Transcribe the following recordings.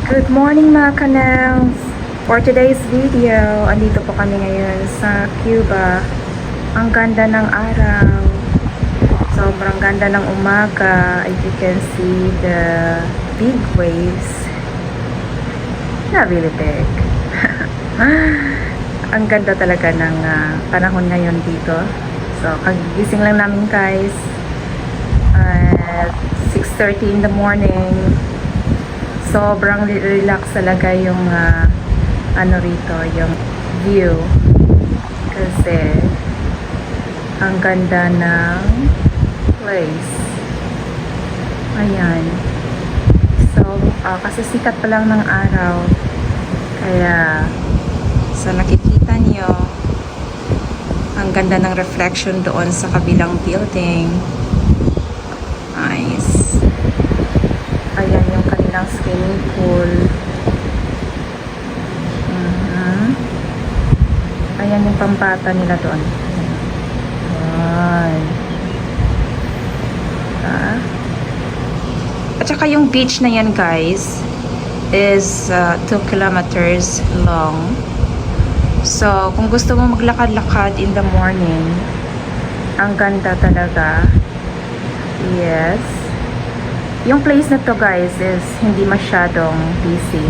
Good morning mga kanals! For today's video, andito po kami ngayon sa Cuba. Ang ganda ng araw. Sobrang ganda ng umaga. As you can see the big waves. Not really big. Ang ganda talaga ng panahon ngayon dito. So, kagising lang namin guys. At 6:30 in the morning. Sobrang relax talaga yung ano rito, yung view. Kasi ang ganda ng place. Ayan. So, kasi sikat pa lang ng araw. Kaya, sa nakikita nyo, ang ganda ng reflection doon sa kabilang building. Nice. Ayan yung kanilang swimming pool. Ayan yung pambata nila doon. Ayan. At saka yung beach na yan guys is 2 kilometers long. So kung gusto mo maglakad-lakad in the morning, ang ganda talaga. Yes. Yung place na to guys is hindi masyadong busy.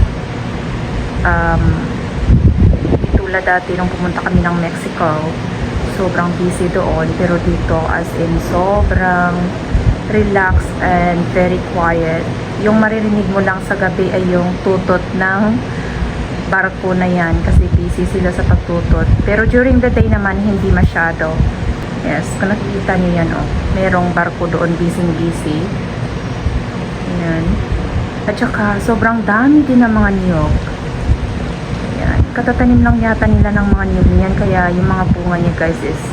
Tulad dati nung pumunta kami ng Mexico, sobrang busy doon. Pero dito as in sobrang relaxed and very quiet. Yung maririnig mo lang sa gabi ay yung tutot ng barko na yan kasi busy sila sa pagtutot. Pero during the day naman hindi masyado. Yes, kung nakikita nyo yan merong barko doon busy. Ayan. At saka, sobrang dami din ng mga niyog. Ayan. Katatanim lang yata nila ng mga niyog niyan. Kaya yung mga bunga niya guys is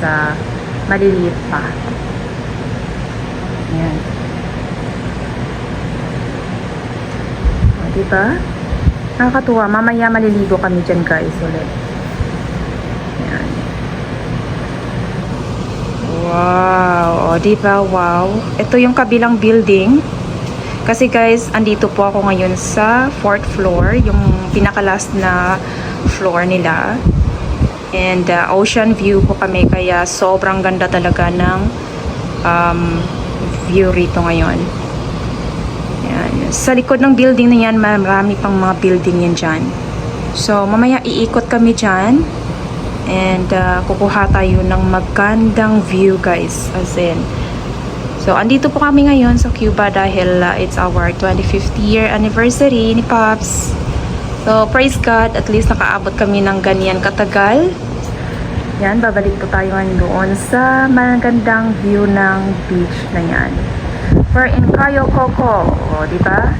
maliliit pa. Ayan. O, diba? Nakakatuwa. Mamaya maliligo kami dyan guys ulit. Ayan. Wow. O, diba? Wow. Ito yung kabilang building. Kasi guys, andito po ako ngayon sa 4th floor, yung pinaka-last na floor nila. And ocean view po kami, kaya sobrang ganda talaga ng view rito ngayon. Yan. Sa likod ng building na yan, marami pang mga building yan dyan. So, mamaya iikot kami dyan. And kukuha tayo ng magandang view guys. As in, so, andito po kami ngayon sa Cuba dahil it's our 25th year anniversary ni Pops. So, praise God, at least nakaabot kami ng ganyan katagal. Yan, babalik po tayo ngayon doon sa magandang view ng beach na yan. We're in Cayo Coco, diba?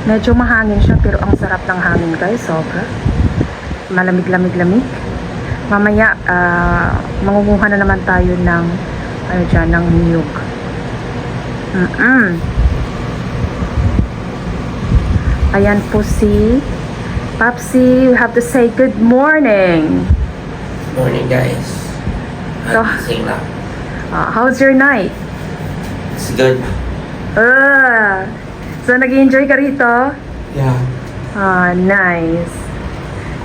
Medyo mahangin siya pero ang sarap ng hangin guys, sobra. Malamig-lamig-lamig. Mamaya, mangunguha na naman tayo ng ng niyog. Ayan po si Popsy. You have to say good morning. Morning guys. Sing lang. How's your night? It's good. So nag-enjoy ka rito? Yeah. Nice.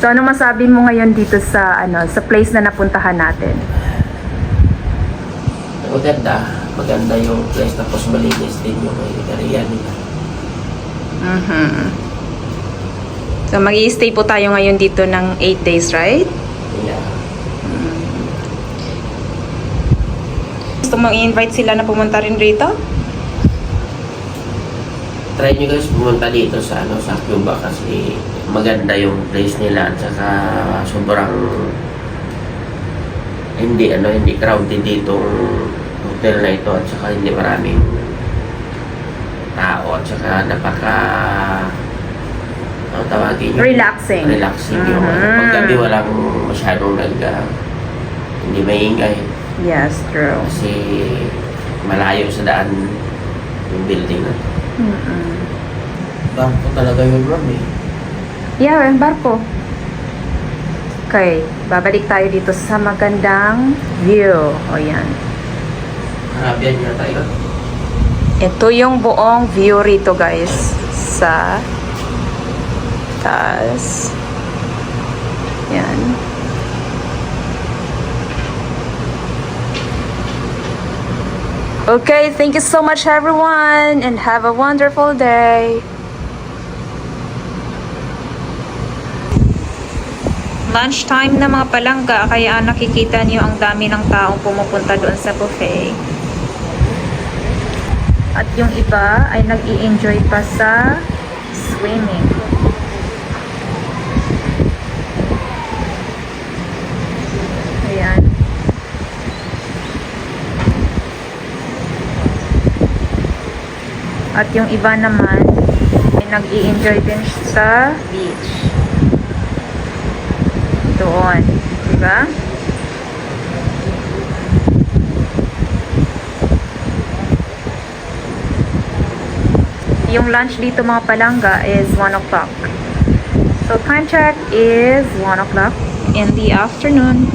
So ano masabi mo ngayon dito sa sa place na napuntahan natin? Maganda yung place, tapos malinis din yung area nila. So mag-i-stay po tayo ngayon dito ng 8 days, right? Yeah. Gusto mong i-invite sila na pumunta rin rito? Try nyo guys pumunta dito sa sa Cuba kasi maganda yung place nila at saka sobrang hindi crowded dito hotel na ito at saka hindi maraming tao at saka tawagin yung Relaxing yung paggabi walang masyadong hindi maingay. Yes, true. Kasi malayo sa daan yung building na ito. Barko talaga yung room Yeah, yung barko. Okay, babalik tayo dito sa magandang view. O yan. Caribbean yata yun. Ito yung buong view rito guys. sa taas. Yan. Okay, thank you so much everyone and have a wonderful day. Lunchtime na mga palangga, kaya nakikita niyo ang dami ng taong pumupunta doon sa buffet. At yung iba ay nag-i-enjoy pa sa swimming. Ayan. At yung iba naman ay nag-i-enjoy din sa beach. Doon, diba? Yung lunch dito mga palangga is 1 o'clock. So time check is 1 o'clock in the afternoon.